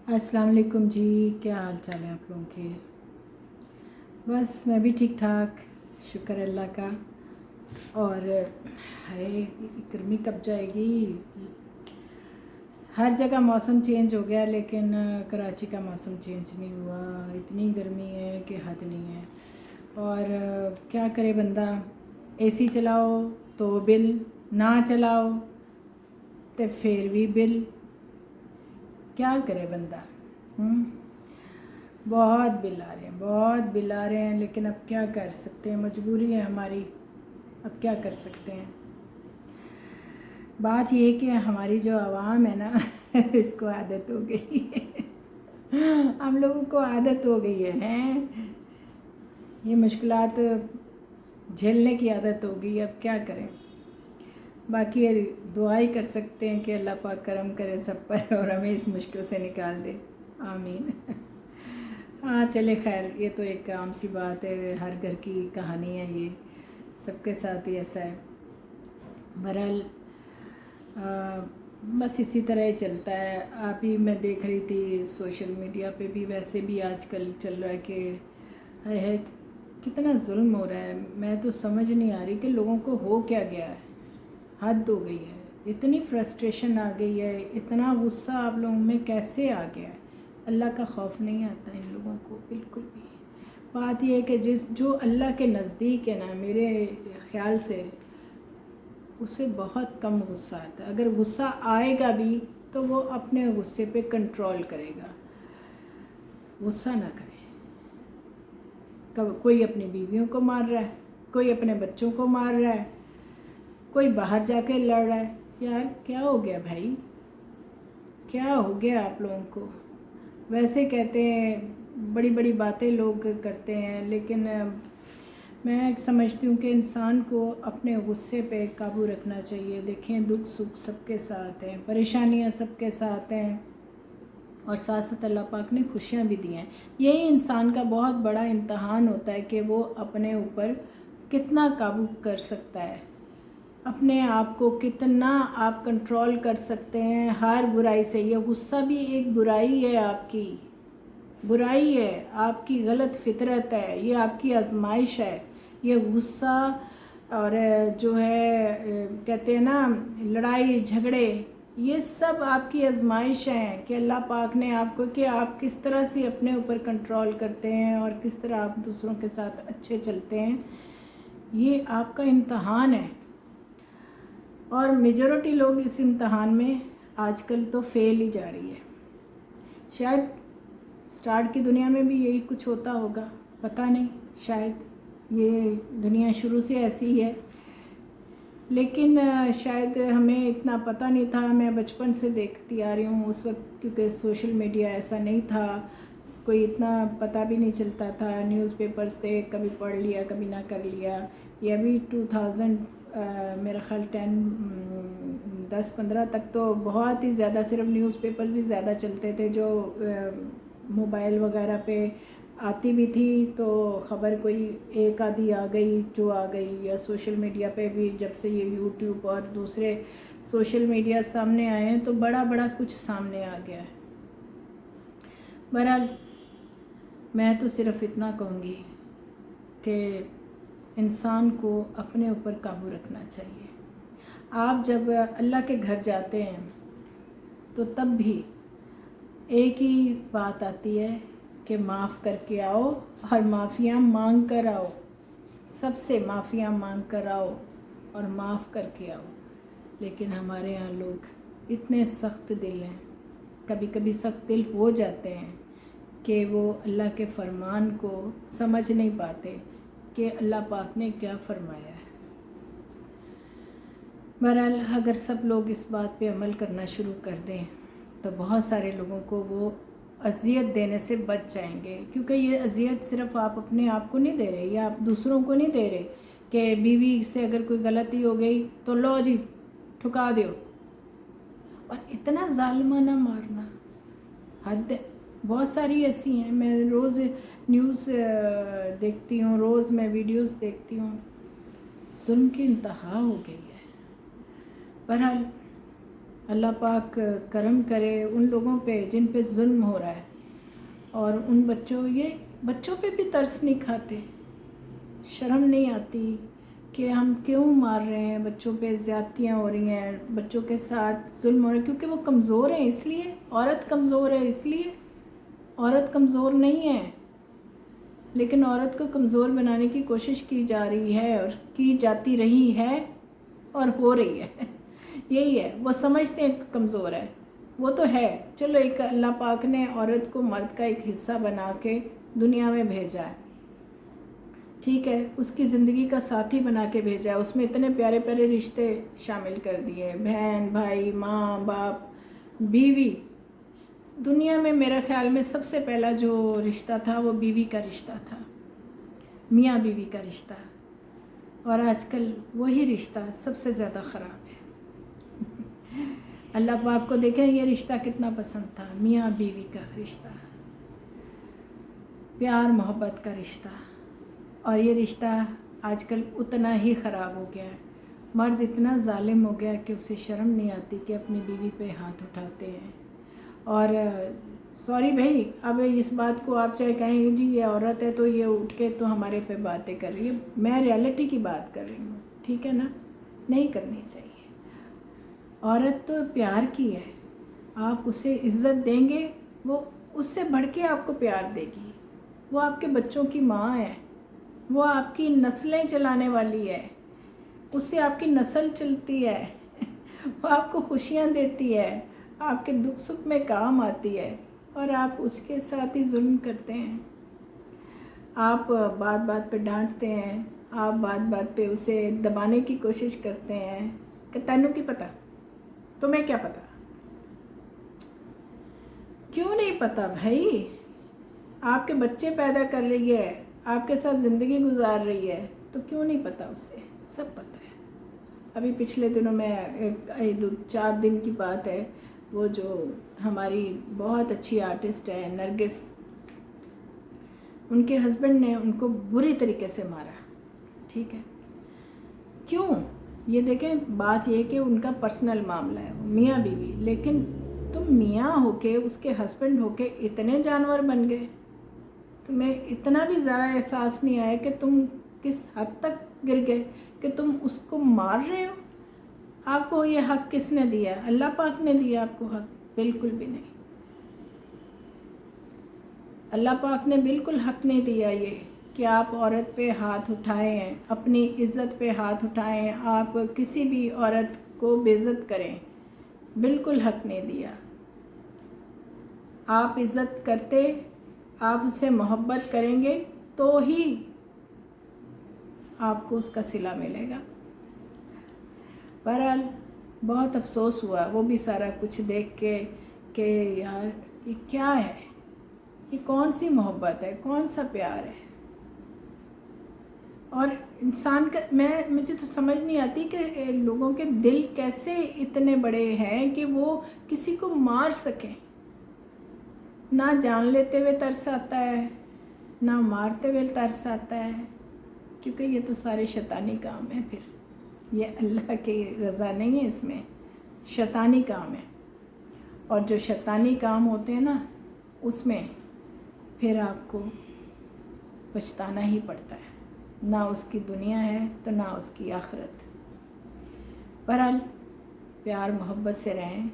अस्सलाम वालेकुम जी। क्या हाल चाल है आप लोगों के? बस मैं भी ठीक ठाक, शुक्र अल्लाह का। और हाय, गर्मी कब जाएगी? हर जगह मौसम चेंज हो गया, लेकिन कराची का मौसम चेंज नहीं हुआ। इतनी गर्मी है कि हद नहीं है। और क्या करे बंदा, एसी चलाओ तो बिल, ना चलाओ तो फिर भी बिल। क्या करे बंदा? हम्म बहुत बिल आ रहे हैं, बहुत बिल आ रहे हैं, लेकिन अब क्या कर सकते हैं, मजबूरी है हमारी। अब क्या कर सकते हैं। बात ये कि हमारी जो आवाम है ना इसको आदत हो गई है हम लोगों को आदत हो गई है, हैं? ये मुश्किलात झेलने की आदत हो गई। अब क्या करें। बाकी दुआ ही कर सकते हैं कि अल्लाह पाक करम करे सब पर और हमें इस मुश्किल से निकाल दे। आमीन हाँ चले, खैर ये तो एक आम सी बात है, हर घर की कहानी है ये, सबके साथ ही ऐसा है। बहरहाल बस इसी तरह ही चलता है। आप ही, मैं देख रही थी सोशल मीडिया पे भी, वैसे भी आजकल चल रहा है कि है कितना जुल्म हो रहा है। मैं तो समझ नहीं आ रही कि लोगों को हो क्या गया है। हद हो गई है, इतनी फ्रस्ट्रेशन आ गई है, इतना गुस्सा आप लोगों में कैसे आ गया है। अल्लाह का खौफ नहीं आता इन लोगों को बिल्कुल भी। बात यह है कि जो अल्लाह के नज़दीक है ना, मेरे ख़्याल से उसे बहुत कम गुस्सा आता है। अगर गुस्सा आएगा भी तो वो अपने गुस्से पे कंट्रोल करेगा, गुस्सा ना करे। कोई अपनी बीवियों को मार रहा है, कोई अपने बच्चों को मार रहा है, कोई बाहर जाके लड़ रहा है। यार क्या हो गया भाई, क्या हो गया आप लोगों को? वैसे कहते हैं बड़ी बड़ी बातें लोग करते हैं, लेकिन मैं समझती हूँ कि इंसान को अपने गुस्से पे काबू रखना चाहिए। देखें, दुख सुख सबके साथ हैं, परेशानियाँ सबके साथ हैं, और साथ साथ अल्लाह पाक ने खुशियाँ भी दी हैं। यही इंसान का बहुत बड़ा इम्तहान होता है कि वो अपने ऊपर कितना काबू कर सकता है, अपने आप को कितना आप कंट्रोल कर सकते हैं हर बुराई से। ये गुस्सा भी एक बुराई है, आपकी बुराई है, आपकी गलत फितरत है, ये आपकी आजमाइश है। ये गुस्सा और जो है कहते हैं ना लड़ाई झगड़े, ये सब आपकी आजमाइश हैं कि अल्लाह पाक ने आपको, कि आप किस तरह से अपने ऊपर कंट्रोल करते हैं और किस तरह आप दूसरों के साथ अच्छे चलते हैं। ये आपका इम्तहान है, और मेजॉरिटी लोग इस इम्तहान में आजकल तो फेल ही जा रही है। शायद स्टार्ट की दुनिया में भी यही कुछ होता होगा, पता नहीं, शायद ये दुनिया शुरू से ऐसी ही है, लेकिन शायद हमें इतना पता नहीं था। मैं बचपन से देखती आ रही हूँ उस वक्त, क्योंकि सोशल मीडिया ऐसा नहीं था, कोई इतना पता भी नहीं चलता था। न्यूज़पेपर्स पे कभी पढ़ लिया, कभी ना कर लिया। ये अभी 2000 मेरा ख्याल 10-15 तक तो बहुत ही ज़्यादा सिर्फ न्यूज़पेपर्स ही ज़्यादा चलते थे, जो मोबाइल वगैरह पे आती भी थी तो ख़बर कोई एक आधी आ गई जो आ गई, या सोशल मीडिया पे भी जब से ये यूट्यूब और दूसरे सोशल मीडिया सामने आए हैं तो बड़ा बड़ा कुछ सामने आ गया है। बहरहाल मैं तो सिर्फ इतना कहूँगी कि इंसान को अपने ऊपर काबू रखना चाहिए। आप जब अल्लाह के घर जाते हैं तो तब भी एक ही बात आती है कि माफ़ करके आओ और माफ़ियाँ मांग कर आओ, सबसे माफ़ियाँ मांग कर आओ और माफ़ करके आओ। लेकिन हमारे यहाँ लोग इतने सख्त दिल हैं, कभी कभी सख्त दिल हो जाते हैं कि वो अल्लाह के फ़रमान को समझ नहीं पाते कि अल्लाह पाक ने क्या फ़रमाया है। बहरहाल अगर सब लोग इस बात पे अमल करना शुरू कर दें तो बहुत सारे लोगों को वो अज़ियत देने से बच जाएंगे, क्योंकि ये अज़ियत सिर्फ आप अपने आप को नहीं दे रहे, या आप दूसरों को नहीं दे रहे कि बीवी से अगर कोई गलती हो गई तो लो जी ठुका दो। और इतना ज़ालिमाना मारना, हद है। बहुत सारी ऐसी हैं, मैं रोज़ न्यूज़ देखती हूँ, रोज़ मैं वीडियोस देखती हूँ, जुल्म की इंतहा हो गई है। बहरहाल अल्लाह पाक करम करे उन लोगों पे जिन पे जुल्म हो रहा है, और उन बच्चों पे भी तरस नहीं खाते। शर्म नहीं आती कि हम क्यों मार रहे हैं, बच्चों पे ज़्यादतियाँ हो रही हैं, बच्चों के साथ जुल्म हो रहा है, क्योंकि वो कमज़ोर हैं इसलिए। औरत कमज़ोर है इसलिए। औरत कमज़ोर नहीं है, लेकिन औरत को कमज़ोर बनाने की कोशिश की जा रही है और की जाती रही है और हो रही है। यही है, वो समझते हैं कमज़ोर है, वो तो है। चलो, एक अल्लाह पाक ने औरत को मर्द का एक हिस्सा बना के दुनिया में भेजा है, ठीक है, उसकी ज़िंदगी का साथी बना के भेजा है, उसमें इतने प्यारे प्यारे रिश्ते शामिल कर दिए, बहन भाई, माँ बाप, बीवी। दुनिया में मेरा ख्याल में सबसे पहला जो रिश्ता था वो बीवी का रिश्ता था, मियाँ बीवी का रिश्ता, और आजकल वही रिश्ता सबसे ज़्यादा ख़राब है। अल्लाह पाक को देखें ये रिश्ता कितना पसंद था, मियाँ बीवी का रिश्ता, प्यार मोहब्बत का रिश्ता, और ये रिश्ता आजकल उतना ही ख़राब हो गया है। मर्द इतना जालिम हो गया कि उसे शर्म नहीं आती कि अपनी बीवी पे हाथ उठाते हैं। और सॉरी भाई, अब इस बात को आप चाहे कहें जी ये औरत है तो ये उठ के तो हमारे पे बातें कर रही है, मैं रियलिटी की बात कर रही हूँ, ठीक है ना, नहीं करनी चाहिए। औरत तो प्यार की है, आप उसे इज़्ज़त देंगे, वो उससे बढ़ के आपको प्यार देगी। वो आपके बच्चों की माँ है, वो आपकी नस्लें चलाने वाली है, उससे आपकी नस्ल चलती है। वो आपको खुशियाँ देती है, आपके दुख सुख में काम आती है, और आप उसके साथ ही जुल्म करते हैं। आप बात बात पे डांटते हैं, आप बात बात पे उसे दबाने की कोशिश करते हैं कि तैनू की पता, तुम्हें क्या पता। क्यों नहीं पता भाई? आपके बच्चे पैदा कर रही है, आपके साथ ज़िंदगी गुजार रही है, तो क्यों नहीं पता उसे? सब पता है। अभी पिछले दिनों में 2-4 दिन की बात है, वो जो हमारी बहुत अच्छी आर्टिस्ट है नरगिस, उनके हस्बैंड ने उनको बुरी तरीके से मारा, ठीक है। क्यों? ये देखें, बात ये कि उनका पर्सनल मामला है, मियाँ बीवी, लेकिन तुम मियाँ होके उसके हस्बैंड होके इतने जानवर बन गए, तुम्हें इतना भी ज़रा एहसास नहीं आया कि तुम किस हद तक गिर गए कि तुम उसको मार रहे हो। आपको ये हक किसने दिया? अल्लाह पाक ने दिया आपको हक? बिल्कुल भी नहीं, अल्लाह पाक ने बिल्कुल हक नहीं दिया ये कि आप औरत पे हाथ उठाएं, अपनी इज़्ज़त पे हाथ उठाएं, आप किसी भी औरत को बेइज्जत करें, बिल्कुल हक नहीं दिया। आप इज़्ज़त करते, आप उससे मोहब्बत करेंगे तो ही आपको उसका सिला मिलेगा। बहरहाल बहुत अफसोस हुआ वो भी सारा कुछ देख के कि यार ये क्या है, ये कौन सी मोहब्बत है, कौन सा प्यार है। और इंसान का मुझे तो समझ नहीं आती कि लोगों के दिल कैसे इतने बड़े हैं कि वो किसी को मार सकें। ना जान लेते हुए तरस आता है, ना मारते हुए तरस आता है, क्योंकि ये तो सारे शैतानी काम है। फिर ये अल्लाह की रज़ा नहीं है, इसमें शैतानी काम है। और जो शैतानी काम होते हैं ना, उसमें फिर आपको पछताना ही पड़ता है, ना उसकी दुनिया है तो ना उसकी आखिरत। बहरहाल प्यार मोहब्बत से रहें।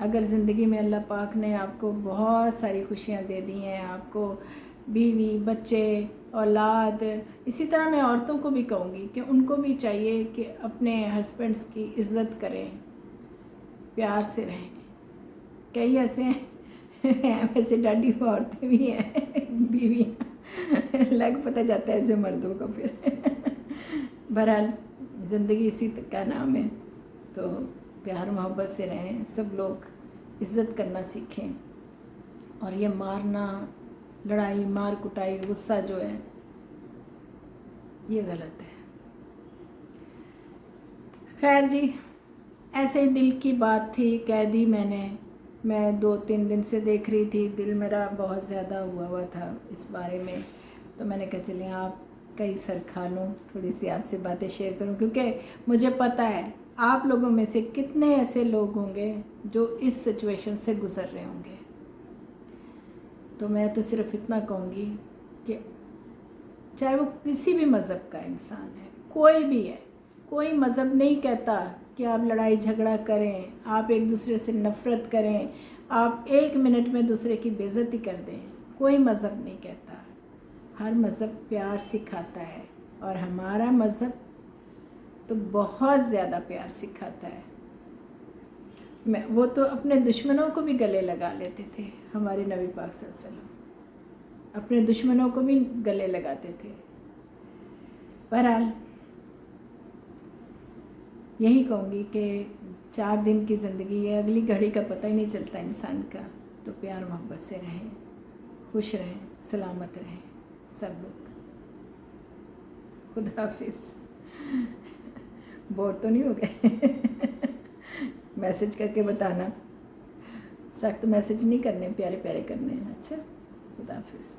अगर ज़िंदगी में अल्लाह पाक ने आपको बहुत सारी खुशियाँ दे दी हैं, आपको बीवी, बच्चे, औलाद, इसी तरह मैं औरतों को भी कहूँगी कि उनको भी चाहिए कि अपने हस्बैंड्स की इज़्ज़त करें, प्यार से रहें। कई ऐसे हैं वैसे डाडी औरतें भी हैं, बीवियाँ, लग पता जाता है ऐसे मर्दों को फिर। बहरहाल ज़िंदगी इसी का नाम है, तो प्यार मोहब्बत से रहें, सब लोग इज़्ज़त करना सीखें। और ये मारना, लड़ाई, मार कुटाई, गुस्सा जो है, ये गलत है। खैर जी, ऐसे ही दिल की बात थी, कह दी मैंने। मैं 2-3 दिन से देख रही थी, दिल मेरा बहुत ज़्यादा हुआ था इस बारे में, तो मैंने कहा चलिए आप कई सर खा लूँ, थोड़ी सी आपसे बातें शेयर करूँ, क्योंकि मुझे पता है आप लोगों में से कितने ऐसे लोग होंगे जो इस सिचुएशन से गुज़र रहे होंगे। तो मैं तो सिर्फ इतना कहूँगी कि चाहे वो किसी भी मज़हब का इंसान है, कोई भी है, कोई मज़हब नहीं कहता कि आप लड़ाई झगड़ा करें, आप एक दूसरे से नफ़रत करें, आप 1 मिनट में दूसरे की बेइज्जती कर दें। कोई मज़हब नहीं कहता। हर मज़हब प्यार सिखाता है, और हमारा मज़हब तो बहुत ज़्यादा प्यार सिखाता है। वो तो अपने दुश्मनों को भी गले लगा लेते थे। हमारे नबी पाक सल्लल्लाहु अलैहि वसल्लम अपने दुश्मनों को भी गले लगाते थे। बहरहाल यही कहूँगी कि 4 दिन की ज़िंदगी है, अगली घड़ी का पता ही नहीं चलता इंसान का। तो प्यार मोहब्बत से रहें, खुश रहें, सलामत रहें सब लोग। खुदा हाफिज़। बोर तो नहीं हो गए? मैसेज करके बताना, सख्त मैसेज नहीं करने, प्यारे प्यारे करने हैं। अच्छा, खुदा हाफिज़।